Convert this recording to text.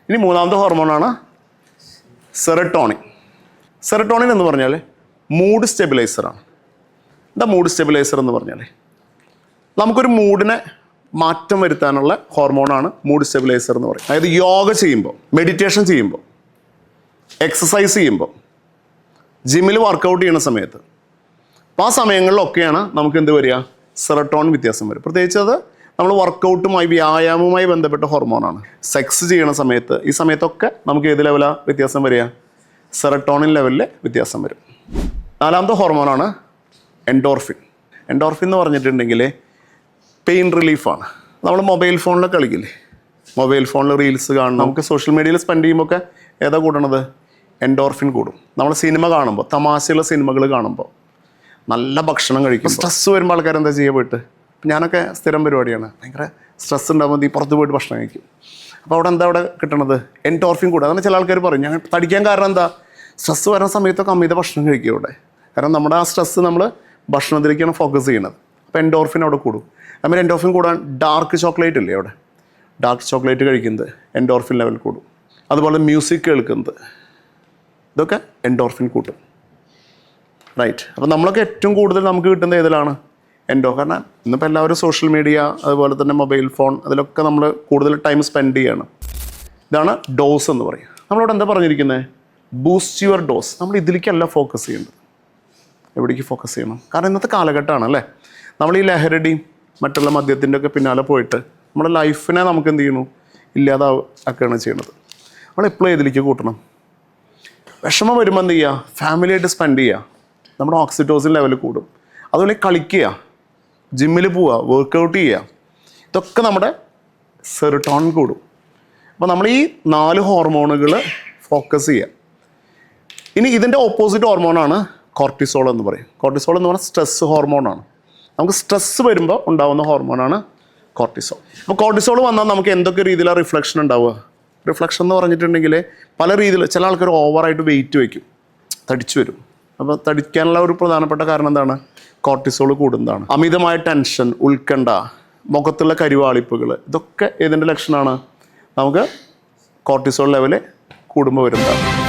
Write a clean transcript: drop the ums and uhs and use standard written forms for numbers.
ഇനി മൂന്നാമത്തെ ഹോർമോണാണ് സെറട്ടോണിൻ. സെറട്ടോണിൻ എന്ന് പറഞ്ഞാൽ മൂഡ് സ്റ്റെബിലൈസറാണ്. എന്താ മൂഡ് സ്റ്റെബിലൈസർ എന്ന് പറഞ്ഞാൽ നമുക്കൊരു മൂഡിനെ മാറ്റം വരുത്താനുള്ള ഹോർമോണാണ് മൂഡ് സ്റ്റെബിലൈസർ എന്ന് പറയും. അതായത് യോഗ ചെയ്യുമ്പോൾ, മെഡിറ്റേഷൻ ചെയ്യുമ്പോൾ, എക്സസൈസ് ചെയ്യുമ്പോൾ, ജിമ്മിൽ വർക്കൗട്ട് ചെയ്യുന്ന സമയത്ത്, അപ്പോൾ ആ സമയങ്ങളിലൊക്കെയാണ് നമുക്ക് എന്ത് വരിക, സെറട്ടോണിൻ വ്യത്യാസം വരും. പ്രത്യേകിച്ച് അത് നമ്മൾ വർക്കൗട്ടുമായി വ്യായാമവുമായി ബന്ധപ്പെട്ട ഹോർമോണാണ്. സെക്സ് ചെയ്യണ സമയത്ത്, ഈ സമയത്തൊക്കെ നമുക്ക് ഏത് ലെവലാണ് വ്യത്യാസം വരിക, സെറട്ടോണിൻ ലെവലിൽ വ്യത്യാസം വരും. നാലാമത്തെ ഹോർമോണാണ് എൻഡോർഫിൻ. എൻഡോർഫിൻ എന്ന് പറഞ്ഞിട്ടുണ്ടെങ്കിൽ പെയിൻ റിലീഫാണ്. നമ്മൾ മൊബൈൽ ഫോണിൽ കളിക്കില്ലേ, മൊബൈൽ ഫോണിൽ റീൽസ് കാണണം, നമുക്ക് സോഷ്യൽ മീഡിയയിൽ സ്പെൻഡ് ചെയ്യുമ്പോൾ ഒക്കെ ഏതാ കൂടണത്, എൻഡോർഫിൻ കൂടും. നമ്മൾ സിനിമ കാണുമ്പോൾ, തമാശയുള്ള സിനിമകൾ കാണുമ്പോൾ, നല്ല ഭക്ഷണം കഴിക്കും, സ്ട്രെസ്സ് വരുമ്പോൾ ആൾക്കാർ എന്താ ചെയ്യുക, പോയിട്ട് ഞാനൊക്കെ സ്ഥിരം പരിപാടിയാണ്, ഭയങ്കര സ്ട്രെസ് ഉണ്ടാകുമ്പോൾ പുറത്ത് പോയിട്ട് ഭക്ഷണം കഴിക്കും. അപ്പോൾ അവിടെ കിട്ടണത് എൻഡോർഫിൻ കൂടുക. അതാണ് ചില ആൾക്കാർ പറയും ഞാൻ തടിക്കാൻ കാരണം എന്താ, സ്ട്രെസ് വരുന്ന സമയത്തൊക്കെ അമിത ഭക്ഷണം കഴിക്കും ഇവിടെ. കാരണം നമ്മുടെ ആ സ്ട്രെസ്സ് നമ്മൾ ഭക്ഷണത്തിലേക്കാണ് ഫോക്കസ് ചെയ്യുന്നത്. അപ്പോൾ എൻഡോർഫിൻ അവിടെ കൂടും. അതുപോലെ എൻഡോർഫിൻ കൂടാൻ ഡാർക്ക് ചോക്ലേറ്റ് ഇല്ലേ, അവിടെ ഡാർക്ക് ചോക്ലേറ്റ് കഴിക്കുന്നത് എൻഡോർഫിൻ ലെവൽ കൂടും. അതുപോലെ മ്യൂസിക് കേൾക്കുന്നത്, ഇതൊക്കെ എൻഡോർഫിൻ കൂട്ടും. റൈറ്റ്. അപ്പോൾ നമ്മളൊക്കെ ഏറ്റവും കൂടുതൽ നമുക്ക് കിട്ടുന്നത് ഏതിലാണ്, കാരണം ഇന്നിപ്പോൾ എല്ലാവരും സോഷ്യൽ മീഡിയ, അതുപോലെ തന്നെ മൊബൈൽ ഫോൺ, അതിലൊക്കെ നമ്മൾ കൂടുതൽ ടൈം സ്പെൻഡ് ചെയ്യണം. ഇതാണ് ഡോസ് എന്ന് പറയും. നമ്മളോട് എന്താ പറഞ്ഞിരിക്കുന്നത്, ബൂസ്റ്റ് യുവർ ഡോസ്. നമ്മൾ ഇതിലേക്കല്ല ഫോക്കസ് ചെയ്യേണ്ടത്, എവിടേക്ക് ഫോക്കസ് ചെയ്യണം. കാരണം ഇന്നത്തെ കാലഘട്ടമാണ് അല്ലേ, നമ്മൾ ഈ ലഹരിയുടെയും മറ്റുള്ള മദ്യത്തിൻ്റെ ഒക്കെ പിന്നാലെ പോയിട്ട് നമ്മുടെ ലൈഫിനെ നമുക്ക് എന്ത് ചെയ്യണു, ഇല്ലാതാക്കുകയാണ് ചെയ്യണത്. നമ്മൾ എപ്പോഴും ഇതിലേക്ക് കൂട്ടണം. വിഷമം വരുമ്പോൾ എന്ത് ചെയ്യുക, ഫാമിലിയായിട്ട് സ്പെൻഡ് ചെയ്യുക, നമ്മുടെ ഓക്സിറ്റോസിൻ ലെവൽ കൂടും. അതുപോലെ കളിക്കുക, ജിമ്മിൽ പോവുക, വർക്കൗട്ട് ചെയ്യുക, ഇതൊക്കെ നമ്മുടെ സെറട്ടോണിൻ കൂടും. അപ്പോൾ നമ്മൾ ഈ 4 ഹോർമോണുകൾ ഫോക്കസ് ചെയ്യുക. ഇനി ഇതിൻ്റെ ഓപ്പോസിറ്റ് ഹോർമോണാണ് കോർട്ടിസോൾ എന്ന് പറയും. കോർട്ടിസോൾ എന്ന് പറഞ്ഞാൽ സ്ട്രെസ് ഹോർമോണാണ്. നമുക്ക് സ്ട്രെസ്സ് വരുമ്പോൾ ഉണ്ടാകുന്ന ഹോർമോണാണ് കോർട്ടിസോൾ. അപ്പോൾ കോർട്ടിസോൾ വന്നാൽ നമുക്ക് എന്തൊക്കെ രീതിയിലാണ് റിഫ്ലക്ഷൻ ഉണ്ടാവുക. റിഫ്ലക്ഷൻ എന്ന് പറഞ്ഞിട്ടുണ്ടെങ്കിൽ പല രീതിയിൽ, ചില ആൾക്കാർ ഓവറായിട്ട് വെയിറ്റ് വയ്ക്കും, തടിച്ചു വരും. അപ്പോൾ തടിക്കാനുള്ള ഒരു പ്രധാനപ്പെട്ട കാരണം എന്താണ്, കോർട്ടിസോൾ കൂടുന്നതാണ്. അമിതമായ ടെൻഷൻ, ഉത്കണ്ഠ, മുഖത്തുള്ള കരിവാളിപ്പുകൾ, ഇതൊക്കെ ഏതിൻ്റെ ലക്ഷണമാണ്, നമുക്ക് കോർട്ടിസോൾ ലെവല് കൂടുമ്പോൾ വരുന്നതാണ്.